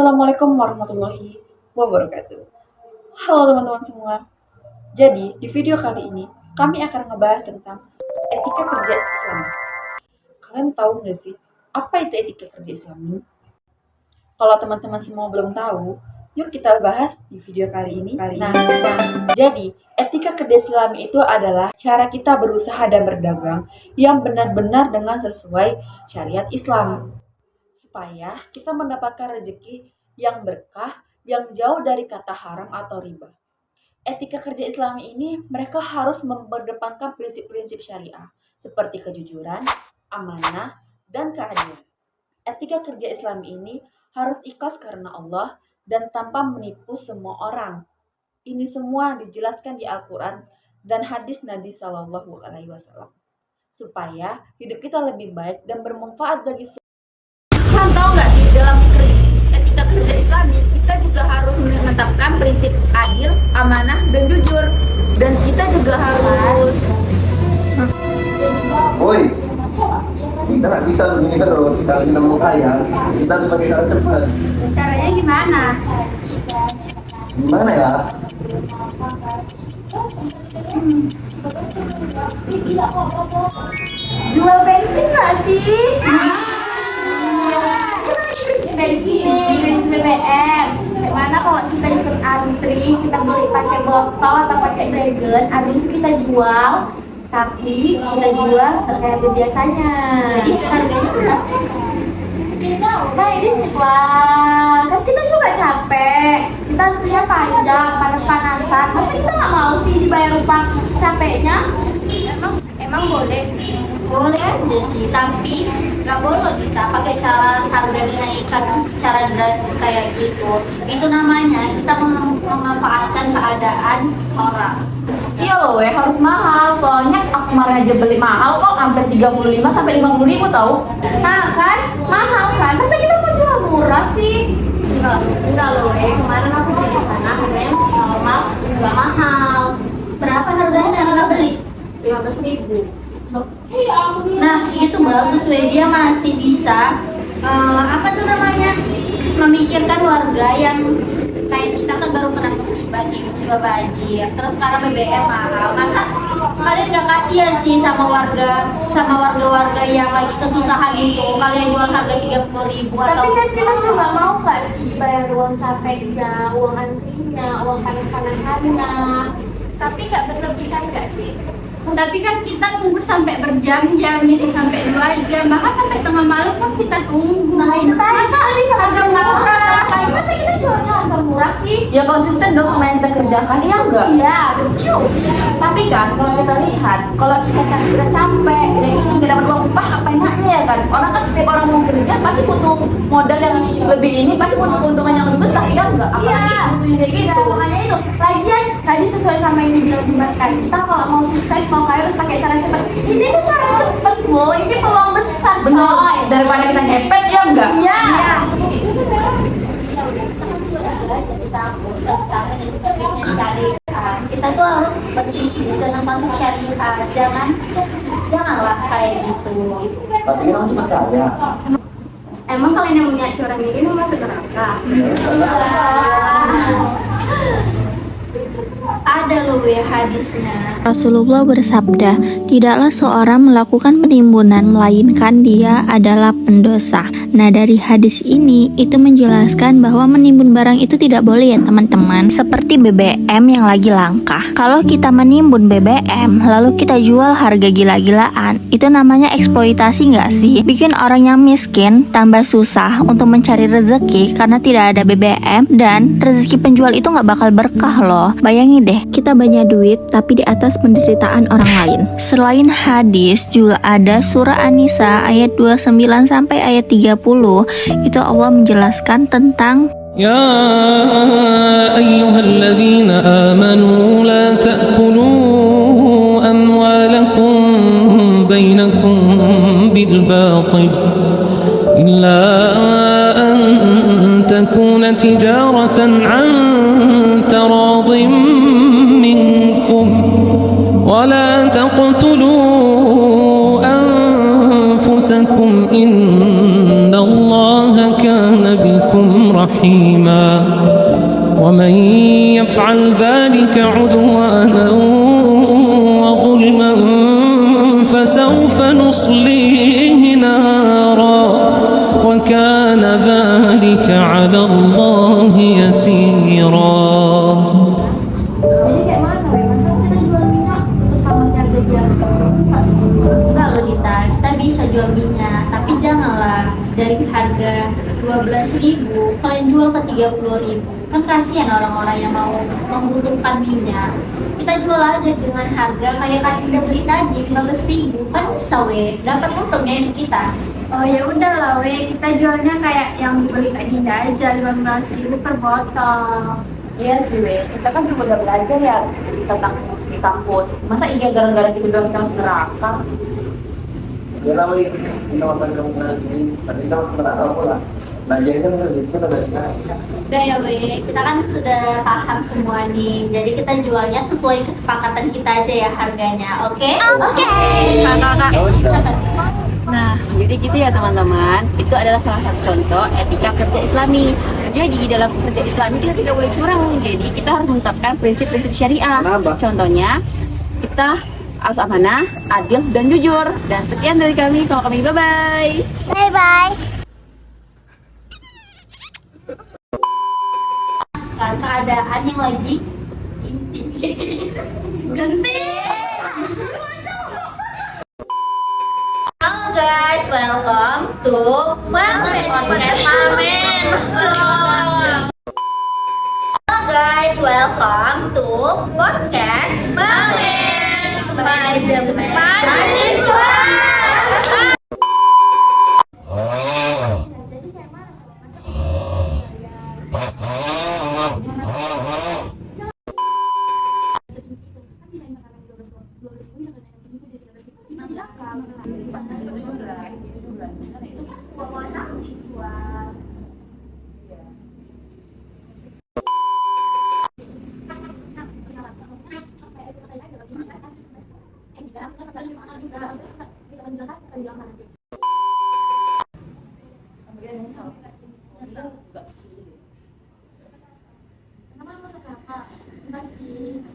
Assalamualaikum warahmatullahi wabarakatuh. Halo teman-teman semua. Jadi, di video kali ini kami akan ngebahas tentang etika kerja Islam. Kalian tahu nggak sih apa itu etika kerja Islami? Kalau teman-teman semua belum tahu, yuk kita bahas di video kali ini. Jadi etika kerja Islami itu adalah cara kita berusaha dan berdagang yang benar-benar dengan sesuai syariat Islam, supaya kita mendapatkan rezeki yang berkah, yang jauh dari kata haram atau riba. Etika kerja Islami ini mereka harus mengedepankan prinsip-prinsip syariah seperti kejujuran, amanah, dan keadilan. Etika kerja Islami ini harus ikhlas karena Allah dan tanpa menipu semua orang. Ini semua dijelaskan di Al-Quran dan hadis Nabi Shallallahu Alaihi Wasallam, supaya hidup kita lebih baik dan bermanfaat bagi semua. Kalian tahu nggak sih, dalam etika kerja Islami kita juga harus menetapkan prinsip adil, amanah, dan jujur. Dan kita juga harus Woi, kita nggak bisa begini terus. Kalau kita mau kaya, kita harus pakai cara cepat. caranya gimana? Gimana ya? Jual bensin nggak sih? Bensin BBM. Gimana kalau kita ikut antri, kita beli pakai botol atau pakai dragon, habis itu kita jual, tapi kita jual kayak biasanya. Jadi harganya berapa? Nah ini lah, kan kita juga capek, kita antrinya panjang, panas-panasan. Masa kita nggak mau sih dibayar upah capeknya? Emang boleh? Boleh aja sih, tapi nggak boleh bisa pakai cara harga dinaikkan secara drastis kayak gitu. Itu namanya kita memanfaatkan keadaan orang. Iya loh, harus mahal. Soalnya aku kemarin aja beli mahal kok, hampir 35 sampai 50 ribu tahu. Nah kan, mahal kan? Masa kita mau jual murah sih? Enggak loh, kemarin aku beli di sana harganya masih normal, nggak mahal. Berapa harganya kalau beli? 15.000. Nah itu bagus, dia masih bisa apa tuh namanya, memikirkan warga yang kayak kita kan baru kena musibah nih, musibah banjir, terus sekarang BBM mahal. Masa kalian gak kasihan sih sama warga-warga yang lagi kesusahan itu? Kalian jual harga 30.000 atau? Tapi kan kita juga mau gak sih bayar uang capeknya, uang antrinya, uang panas-panasannya. Tapi gak berlebihan gak sih? Tapi kan kita tunggu sampai berjam-jam, bisa sampai 2 jam, bahkan sampai tengah malam kan kita tunggu. Nah itu tadi, masa bisa harga murah? Masa kita jualnya harga murah sih? Ya konsisten dong sama yang kita kerjakan, iya enggak? Iya, betul. Tapi kan kalau kita lihat, kalau kita udah capek, udah ini nggak dapat uang upah, apa enaknya ya kan? Orang kan setiap orang mau kerja pasti butuh modal yang lebih ini, pasti butuh keuntungan yang lebih besar, iya enggak? Iya, Kayak gitu. nah, makanya itu. Lagian tadi sesuai sama yang dibilang Dimas tadi, kita kalau mau sukses, mau kaya harus pakai cara cepat. Ini tuh cara cepat, boy. Ini peluang besar, Benar, coy. daripada kita ngepet ya enggak? Iya. Kita tuh harus berbisnis, jangan patuh syariah, janganlah kayak gitu. Tapi kita kan cuma kaya. Emang kalian yang punya orang ini mau masuk neraka? Ada loh ya hadisnya. Rasulullah bersabda, tidaklah seorang melakukan penimbunan melainkan dia adalah pendosa. Nah dari hadis ini itu menjelaskan bahwa menimbun barang itu tidak boleh ya teman-teman. Seperti BBM yang lagi langka. Kalau kita menimbun BBM lalu kita jual harga gila-gilaan, itu namanya eksploitasi nggak sih? Bikin orang yang miskin tambah susah untuk mencari rezeki karena tidak ada BBM, dan rezeki penjual itu nggak bakal berkah loh. Bayangin deh, kita banyak duit tapi di atas penderitaan orang lain. Selain hadis juga ada surah An-Nisa ayat 29 sampai ayat 30. Itu Allah menjelaskan tentang يا أيها الذين آمنوا لا تأكلوا أموالكم بينكم بالباطل إلا أن تكون تجارة عن تراض منكم ولا تقتلوا أنفسكم إن الله كان بكم رحيما رحيما ومن يفعل ذلك عدوانا وظلما فسوف نصليه نارا وكان ذلك على الله يسيرا. Jadi kayak mana ya? Masa kita jual minyak untuk sama harga biasa? Enggak sih. Enggak loh Dita, kita bisa jual minyak, tapi janganlah dari harga 12.000 kalian jual ke 30.000. Kan kasihan orang-orang yang mau membutuhkan minyak. Kita jual aja dengan harga kayak kita beli tadi 15.000, kan bisa weh, dapat untungnya itu kita. Oh ya udahlah we, kita jualnya kayak yang dibeli Kak Dinda aja 15.000 per botol. Iya sih, we. Kita kan juga udah belajar ya tentang di kampus. Masa iya gara-gara gitu doang kita masuk neraka? Ya lah, woi, kita makan kamu nanti, tapi kita pernah tahu lah. Lagian kan kita udah dari Udah ya weh, kita kan sudah paham semua nih. Jadi kita jualnya sesuai kesepakatan kita aja ya harganya, oke? Oke. Nah, jadi gitu ya teman-teman. Itu adalah salah satu contoh etika kerja Islami. Jadi dalam kerja Islami kita tidak boleh curang. Jadi kita harus menetapkan prinsip-prinsip syariah. Kenapa? Contohnya kita harus amanah, adil, dan jujur. Dan sekian dari kami. Kalau kami bye-bye. Bye-bye. Kan keadaan yang lagi intim. Genting. Halo guys, welcome to Podcast Amen. Halo guys, welcome to Podcast Amen. Manajemen Mahasiswa. Terima kasih.